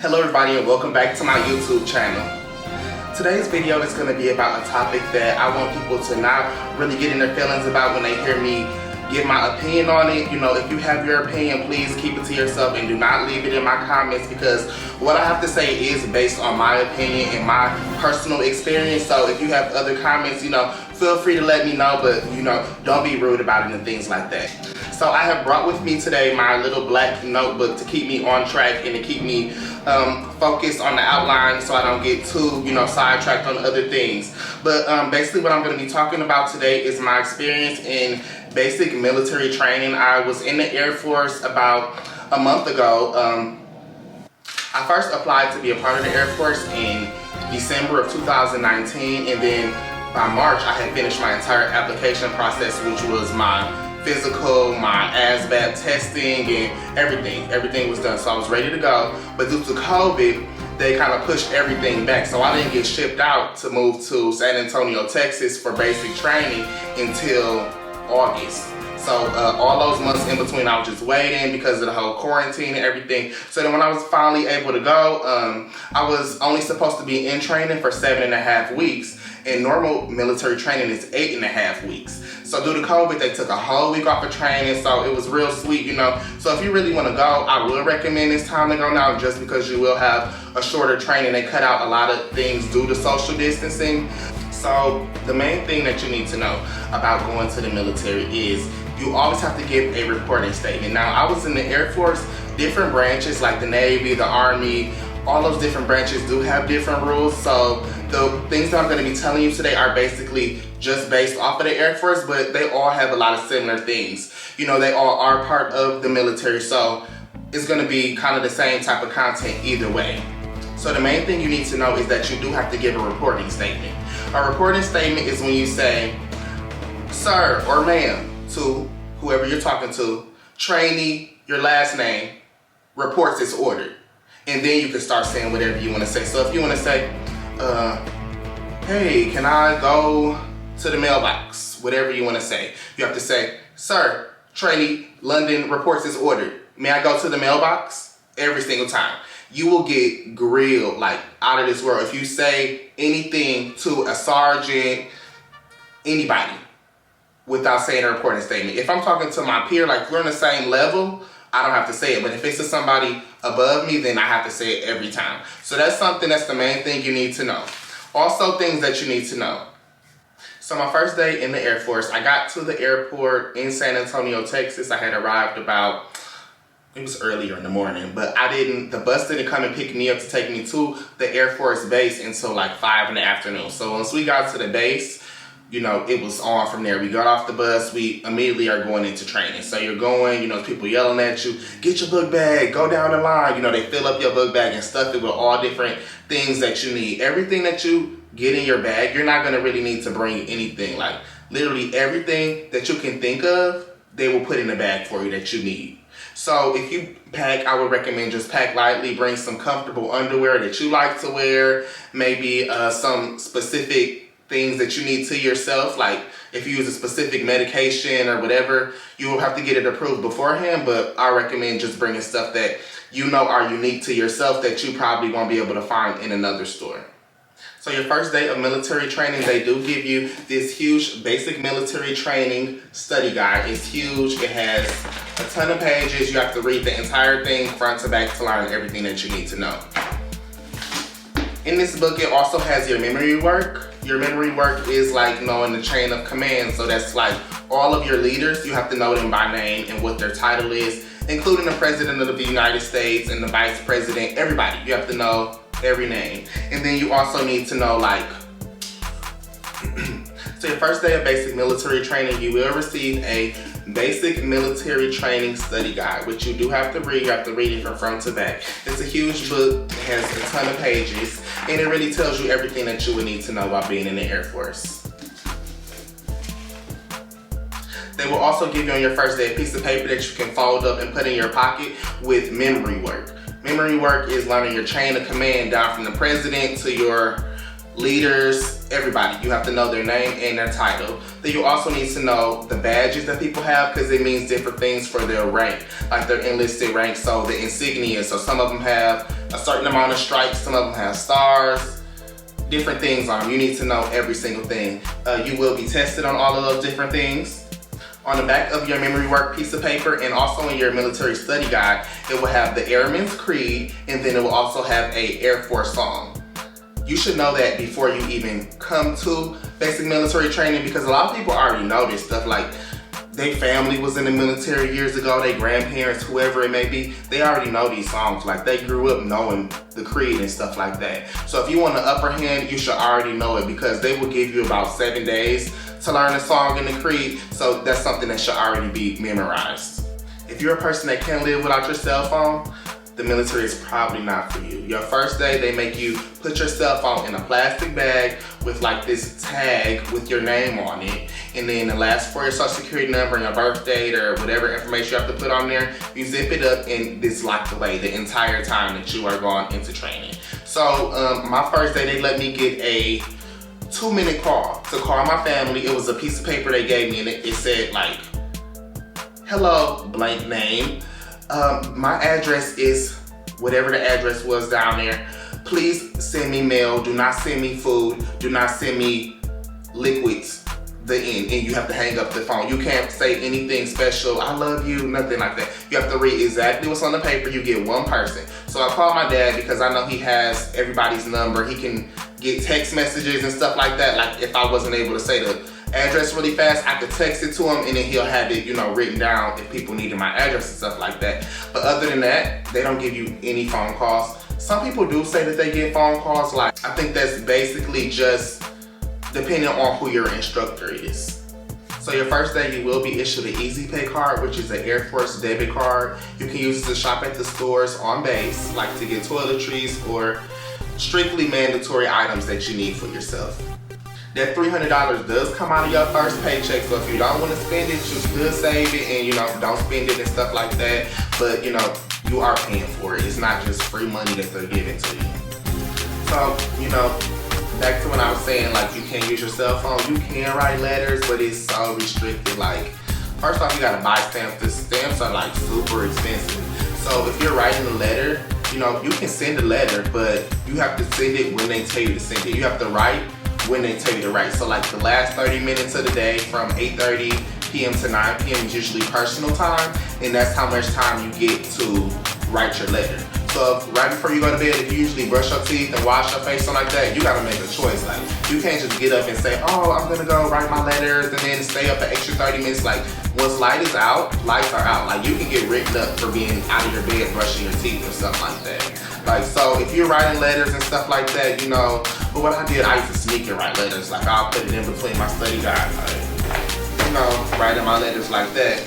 Hello everybody and welcome back to my YouTube channel. Today's video is going to be about a topic that I want people to not really get in their feelings about when they hear me give my opinion on it. You know, if you have your opinion, please keep it to yourself and do not leave it in my comments, because what I have to say is based on my opinion and my personal experience. So if you have other comments, you know, feel free to let me know, but you know, don't be rude about it and things like that. So I have brought with me today my little black notebook to keep me on track and to keep me focused on the outline so I don't get too, you know, sidetracked on other things. But basically what I'm going to be talking about today is my experience in basic military training. I was in the Air Force about a month ago. I first applied to be a part of the Air Force in December of 2019, and then by March I had finished my entire application process, which was my physical, my ASVAB testing, and everything was done. So I was ready to go, but due to COVID, they kind of pushed everything back. So I didn't get shipped out to move to San Antonio, Texas for basic training until August. So all those months in between, I was just waiting because of the whole quarantine and everything. So then when I was finally able to go, I was only supposed to be in training for 7.5 weeks. And normal military training is 8.5 weeks. So due to COVID, they took a whole week off of training, so it was real sweet, you know. So if you really want to go, I would recommend it's time to go now, just because you will have a shorter training. They cut out a lot of things due to social distancing. So the main thing that you need to know about going to the military is you always have to give a reporting statement. Now, I was in the Air Force, different branches like the Navy, the Army, all those different branches do have different rules. So the things that I'm going to be telling you today are basically just based off of the Air Force, but they all have a lot of similar things. You know, they all are part of the military, so it's going to be kind of the same type of content either way. So the main thing you need to know is that you do have to give a reporting statement. A reporting statement is when you say, sir or ma'am, to whoever you're talking to, trainee, your last name, reports is ordered. And then you can start saying whatever you want to say. So if you want to say, hey, can I go to the mailbox? Whatever you want to say. You have to say, sir, trainee, London, reports is ordered. May I go to the mailbox? Every single time. You will get grilled like out of this world if you say anything to a sergeant, anybody, without saying a reporting statement. If I'm talking to my peer, like we're on the same level, I don't have to say it. But if it's to somebody above me, then I have to say it every time. So that's the main thing you need to know. Also, things that you need to know. So my first day in the Air Force, I got to the airport in San Antonio, Texas. I had arrived it was earlier in the morning, but the bus didn't come and pick me up to take me to the Air Force base until like 5 in the afternoon. So once we got to the base, you know, it was on from there. We got off the bus, we immediately are going into training. So you're going, you know, people yelling at you, get your book bag, go down the line. You know, they fill up your book bag and stuff it with all different things that you need. Everything that you get in your bag, you're not gonna really need to bring anything. Like literally everything that you can think of, they will put in the bag for you that you need. So if you pack, I would recommend just pack lightly, bring some comfortable underwear that you like to wear, maybe some specific things that you need to yourself, like if you use a specific medication or whatever, you will have to get it approved beforehand, but I recommend just bringing stuff that you know are unique to yourself that you probably won't be able to find in another store. So your first day of military training, they do give you this huge basic military training study guide. It's huge. It has a ton of pages. You have to read the entire thing front to back to learn everything that you need to know. In this book, it also has your memory work. Your memory work is like knowing the chain of command. So that's like all of your leaders. You have to know them by name and what their title is, including the President of the United States and the Vice President, everybody. You have to know every name. And then you also need to know like, so your first day of basic military training, you will receive a basic military training study guide, which you do have to read. You have to read it from front to back. It's a huge book. It has a ton of pages, and it really tells you everything that you would need to know about being in the Air Force. They will also give you on your first day a piece of paper that you can fold up and put in your pocket with memory work. Memory work is learning your chain of command down from the president to your leaders, everybody. You have to know their name and their title. Then you also need to know the badges that people have, because it means different things for their rank, like their enlisted rank. So the insignia, so some of them have a certain amount of stripes, some of them have stars, different things on them. You need to know every single thing. You will be tested on all of those different things. On the back of your memory work piece of paper, and also in your military study guide, it will have the Airman's Creed, and then it will also have a Air Force song. You should know that before you even come to basic military training, because a lot of people already know this stuff. Like, their family was in the military years ago, their grandparents, whoever it may be, they already know these songs. Like, they grew up knowing the Creed and stuff like that. So if you want the upper hand, you should already know it, because they will give you about 7 days to learn the song and the Creed. So that's something that should already be memorized. If you're a person that can't live without your cell phone, the military is probably not for you. Your first day, they make you put your cell phone in a plastic bag with like this tag with your name on it. And then the last 4 of your social security number and your birth date or whatever information you have to put on there, you zip it up and it's locked away the entire time that you are going into training. So my first day, they let me get a 2-minute call to call my family. It was a piece of paper they gave me, and it said like, hello, blank name. My address is whatever the address was down there. Please send me mail. Do not send me food. Do not send me liquids. The end. And you have to hang up the phone. You can't say anything special. I love you. Nothing like that. You have to read exactly what's on the paper. You get one person. So I called my dad because I know he has everybody's number. He can get text messages and stuff like that. Like, if I wasn't able to say the address really fast, I could text it to him, and then he'll have it, you know, written down if people needed my address and stuff like that. But other than that, they don't give you any phone calls. Some people do say that they get phone calls. Like, I think that's basically just depending on who your instructor is. So your first day, you will be issued an Easy Pay card, which is an Air Force debit card. You can use it to shop at the stores on base, like to get toiletries or strictly mandatory items that you need for yourself. That $300 does come out of your first paycheck, so if you don't want to spend it, you still save it and, you know, don't spend it and stuff like that. But, you know, you are paying for it. It's not just free money that they're giving to you. So, you know, back to when I was saying, like, you can't use your cell phone. You can write letters, but it's so restricted. Like, first off, you gotta buy stamps. The stamps are like super expensive. So if you're writing a letter, you know, you can send a letter, but you have to send it when they tell you to send it. You have to write when they tell you to write. So like the last 30 minutes of the day from 8:30 p.m. to 9 p.m. is usually personal time, and that's how much time you get to write your letter. So right before you go to bed, if you usually brush your teeth and wash your face, something like that, you gotta make a choice. Like, you can't just get up and say, oh, I'm gonna go write my letters and then stay up an extra 30 minutes. Like, once light is out, lights are out. Like, you can get written up for being out of your bed brushing your teeth or something like that. Like, so if you're writing letters and stuff like that, you know, but what I did, I used to sneak and write letters. Like, I'll put it in between my study guide, like, you know, writing my letters like that.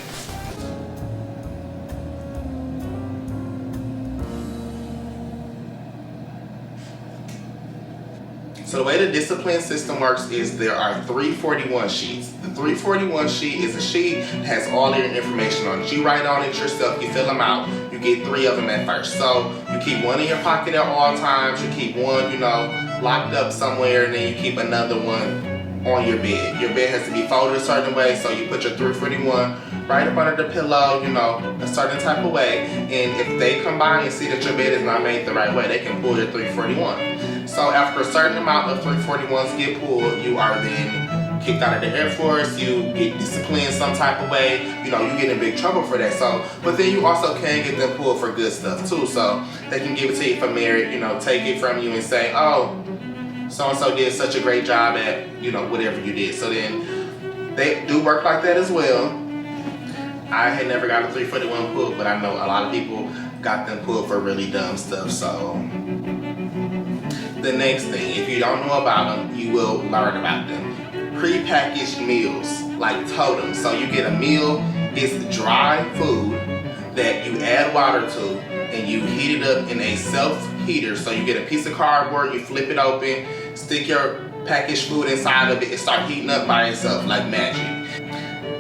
So the way the discipline system works is there are 341 sheets. The 341 sheet is a sheet that has all your information on it. You write on it yourself, you fill them out, you get 3 of them at first. So you keep one in your pocket at all times, you keep one, you know, locked up somewhere, and then you keep another one on your bed. Your bed has to be folded a certain way, so you put your 341 right up under the pillow, you know, a certain type of way. And if they come by and see that your bed is not made the right way, they can pull your 341. So after a certain amount of 341s get pulled, you are then kicked out of the Air Force, you get disciplined some type of way, you know, you get in big trouble for that. So, but then you also can get them pulled for good stuff too. So they can give it to you for merit, you know, take it from you and say, oh, so-and-so did such a great job at, you know, whatever you did. So then they do work like that as well. I had never got a 341 pulled, but I know a lot of people got them pulled for really dumb stuff. So the next thing, if you don't know about them, you will learn about them. Pre-packaged meals, like totems. So you get a meal, it's dry food that you add water to, and you heat it up in a self-heater. So you get a piece of cardboard, you flip it open, stick your packaged food inside of it, and start heating up by itself like magic.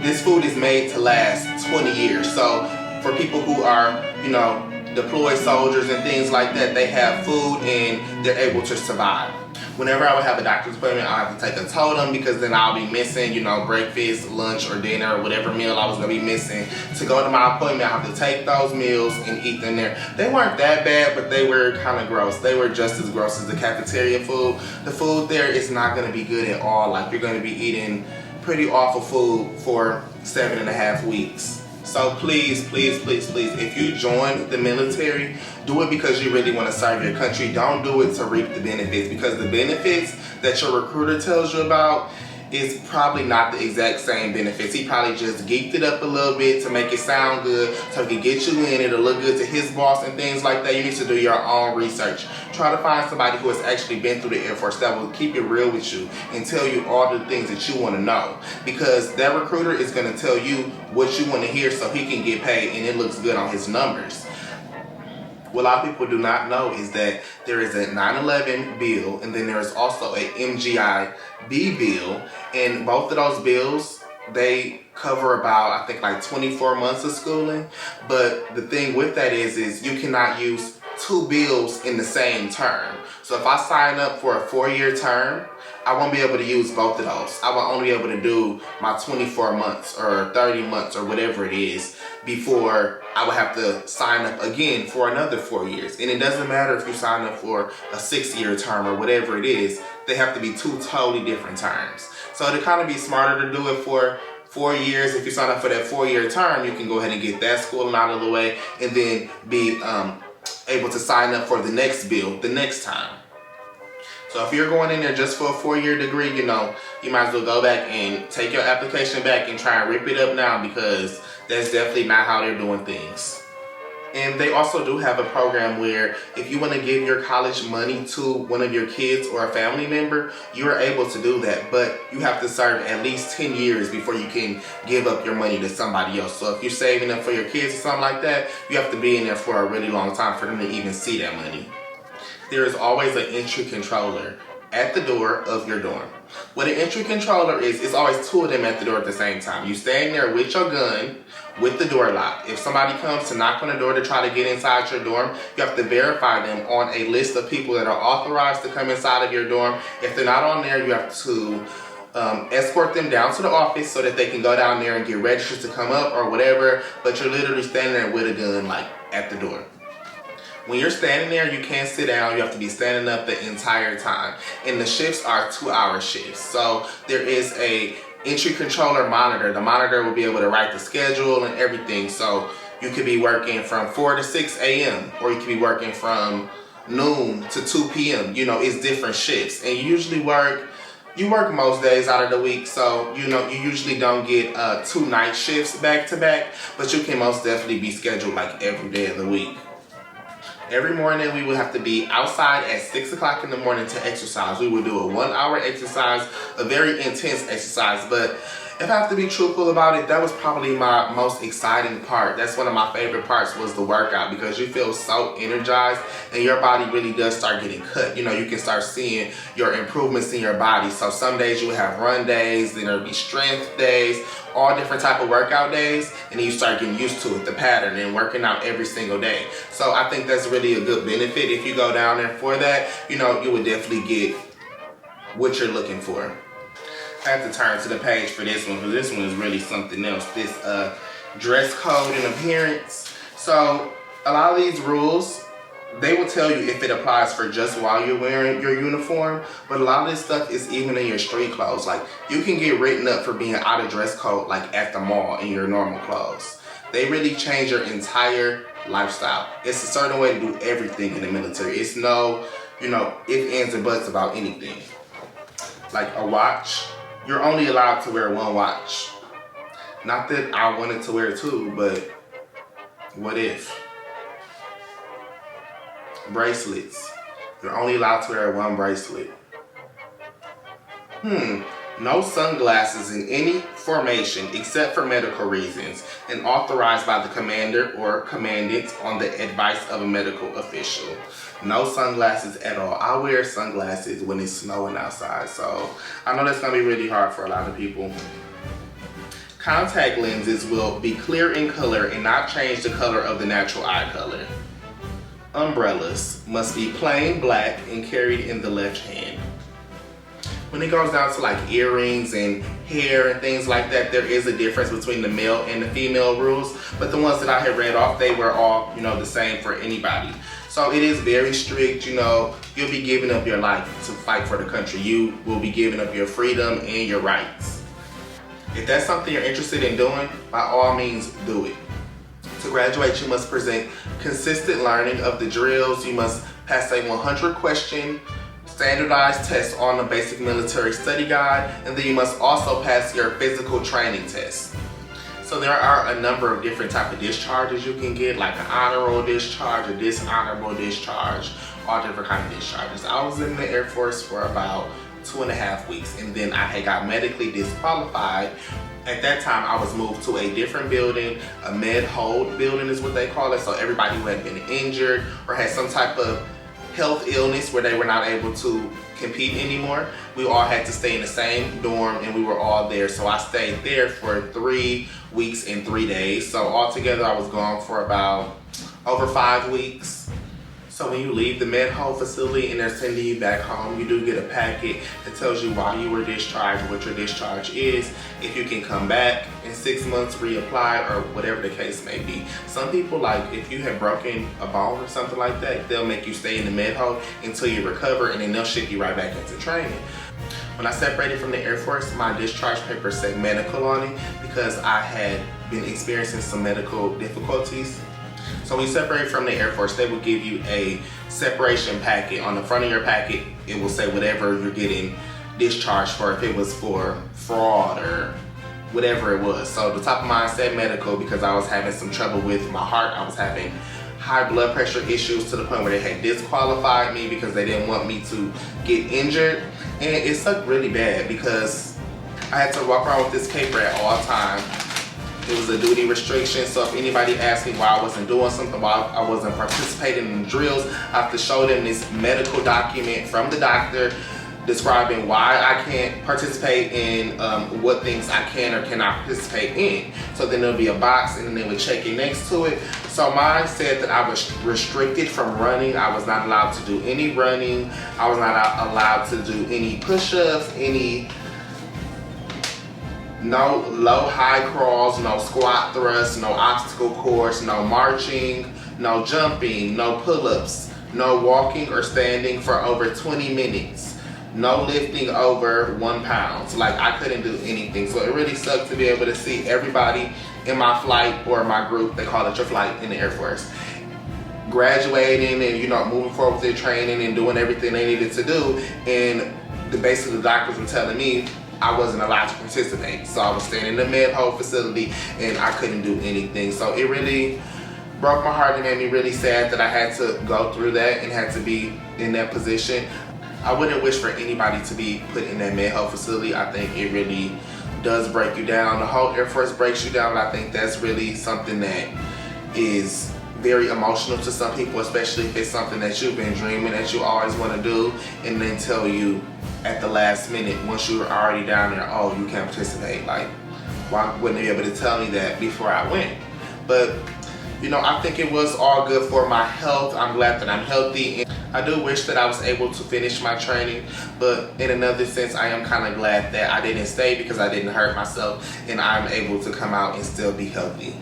This food is made to last 20 years. So for people who are, you know, deployed soldiers and things like that, they have food and they're able to survive. Whenever I would have a doctor's appointment, I'll have to take a totem because then I'll be missing, you know, breakfast, lunch, or dinner, or whatever meal I was gonna be missing. To go to my appointment, I have to take those meals and eat them there. They weren't that bad, but they were kind of gross. They were just as gross as the cafeteria food. The food there is not gonna be good at all. Like, you're gonna be eating pretty awful food for 7.5 weeks. So please, please, please, please, if you join the military, do it because you really want to serve your country. Don't do it to reap the benefits, because the benefits that your recruiter tells you about is probably not the exact same benefits. He probably just geeked it up a little bit to make it sound good, so he can get you in, it'll look good to his boss and things like that. You need to do your own research. Try to find somebody who has actually been through the Air Force that will keep it real with you and tell you all the things that you want to know, because that recruiter is going to tell you what you want to hear so he can get paid and it looks good on his numbers. What a lot of people do not know is that there is a 9/11 bill, and then there is also a MGI-B bill, and both of those bills, they cover about, I think, like 24 months of schooling. But the thing with that is you cannot use two bills in the same term. So if I sign up for a 4-year term, I won't be able to use both of those. I will only be able to do my 24 months or 30 months or whatever it is before I would have to sign up again for another 4 years. And it doesn't matter if you sign up for a 6-year term or whatever it is, they have to be two totally different terms. So to kind of be smarter to do it for 4 years, if you sign up for that 4-year term, you can go ahead and get that schooling out of the way and then be able to sign up for the next bill the next time. So if you're going in there just for a 4-year degree, you know, you might as well go back and take your application back and try and rip it up now, because that's definitely not how they're doing things. And they also do have a program where if you want to give your college money to one of your kids or a family member, you are able to do that, but you have to serve at least 10 years before you can give up your money to somebody else. So if you're saving up for your kids or something like that, you have to be in there for a really long time for them to even see that money. There is always an entry controller at the door of your dorm. What an entry controller is, it's always two of them at the door at the same time. You stand there with your gun, with the door locked. If somebody comes to knock on the door to try to get inside your dorm, you have to verify them on a list of people that are authorized to come inside of your dorm. If they're not on there, you have to escort them down to the office so that they can go down there and get registered to come up or whatever, but you're literally standing there with a gun, like, at the door. When you're standing there, you can't sit down. You have to be standing up the entire time. And the shifts are 2-hour shifts. So there is a entry controller monitor. The monitor will be able to write the schedule and everything. So you could be working from 4 to 6 a.m. or you could be working from noon to 2 p.m. You know, it's different shifts. And you work most days out of the week, so you know you usually don't get 2 night shifts back to back, but you can most definitely be scheduled like every day of the week. Every morning we would have to be outside at 6 o'clock in the morning to exercise. We would do a 1-hour exercise, a very intense exercise, but if I have to be truthful about it, that was probably my most exciting part. That's one of my favorite parts, was the workout, because you feel so energized and your body really does start getting cut. You know, you can start seeing your improvements in your body. So some days you will have run days, then there'll be strength days, all different type of workout days, and then you start getting used to it, the pattern, and working out every single day. So I think that's really a good benefit. If you go down there for that, you know, you would definitely get what you're looking for. I have to turn to the page for this one, because this one is really something else. This dress code and appearance. So a lot of these rules, they will tell you if it applies for just while you're wearing your uniform, but a lot of this stuff is even in your street clothes. Like, you can get written up for being out of dress code, like at the mall in your normal clothes. They really change your entire lifestyle. It's a certain way to do everything in the military. It's no, you know, ifs, ands, and buts about anything. Like a watch, you're only allowed to wear one watch. Not that I wanted to wear two, but what if? Bracelets, you're only allowed to wear one bracelet. No sunglasses in any formation except for medical reasons and authorized by the commander or commandant on the advice of a medical official. No sunglasses at all. I wear sunglasses when it's snowing outside, so I know that's gonna be really hard for a lot of people. Contact lenses will be clear in color and not change the color of the natural eye color. Umbrellas must be plain black and carried in the left hand. When it goes down to like earrings and hair and things like that, there is a difference between the male and the female rules, but the ones that I had read off, they were all, you know, the same for anybody. So it is very strict. You know, you'll be giving up your life to fight for the country. You will be giving up your freedom and your rights. If that's something you're interested in doing, by all means do it. To graduate, you must present consistent learning of the drills. You must pass a 100 question standardized test on the basic military study guide, and then you must also pass your physical training test. So there are a number of different type of discharges you can get, like an honorable discharge, a dishonorable discharge, all different kind of discharges. I was in the Air Force for about 2.5 weeks, and then I had got medically disqualified. At that time, I was moved to a different building, a med hold building is what they call it. So everybody who had been injured or had some type of health illness where they were not able to compete anymore, we all had to stay in the same dorm, and we were all there. So I stayed there for 3 weeks and 3 days. So altogether I was gone for about over 5 weeks. So when you leave the med hold facility and they're sending you back home, you do get a packet that tells you why you were discharged, what your discharge is, if you can come back in 6 months, reapply, or whatever the case may be. Some people, like if you have broken a bone or something like that, they'll make you stay in the med hold until you recover, and then they'll ship you right back into training. When I separated from the Air Force, my discharge paper said medical on it because I had been experiencing some medical difficulties. So when you separate from the Air Force, they will give you a separation packet. On the front of your packet, it will say whatever you're getting discharged for, if it was for fraud or whatever it was. So the top of mine said medical because I was having some trouble with my heart. I was having high blood pressure issues to the point where they had disqualified me because they didn't want me to get injured. And it sucked really bad because I had to walk around with this paper at all times. It was a duty restriction, so if anybody asked me why I wasn't doing something, why I wasn't participating in the drills, I have to show them this medical document from the doctor describing why I can't participate in what things I can or cannot participate in. So then there'll be a box, and then they would check it next to it. So mine said that I was restricted from running. I was not allowed to do any running. I was not allowed to do any push-ups, no low high crawls, no squat thrusts, no obstacle course, no marching, no jumping, no pull-ups, no walking or standing for over 20 minutes, no lifting over 1 pound. So like I couldn't do anything. So it really sucked to be able to see everybody in my flight or my group, they call it your flight in the Air Force, graduating and, you know, moving forward with their training and doing everything they needed to do. And basically the doctors were telling me I wasn't allowed to participate. So I was staying in the med hold facility and I couldn't do anything. So it really broke my heart and made me really sad that I had to go through that and had to be in that position. I wouldn't wish for anybody to be put in that med hold facility. I think it really does break you down. The whole Air Force breaks you down. I think that's really something that is very emotional to some people, especially if it's something that you've been dreaming that you always want to do, and then tell you at the last minute, once you're already down there, oh, you can't participate. Like, why wouldn't they be able to tell me that before I went? But, you know, I think it was all good for my health. I'm glad that I'm healthy. And I do wish that I was able to finish my training, but in another sense, I am kind of glad that I didn't stay because I didn't hurt myself and I'm able to come out and still be healthy.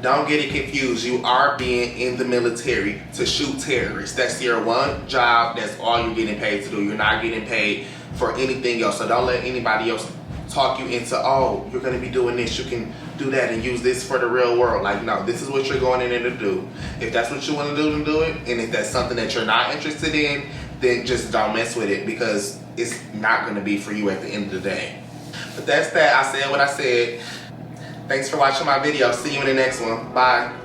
Don't get it confused. You are being in the military to shoot terrorists. That's your one job. That's all you're getting paid to do. You're not getting paid for anything else. So don't let anybody else talk you into, oh, you're going to be doing this, you can do that and use this for the real world. Like, no, this is what you're going in there to do. If that's what you want to do, then do it. And if that's something that you're not interested in, then just don't mess with it because it's not going to be for you at the end of the day. But that's that. I said what I said. Thanks for watching my video. See you in the next one. Bye.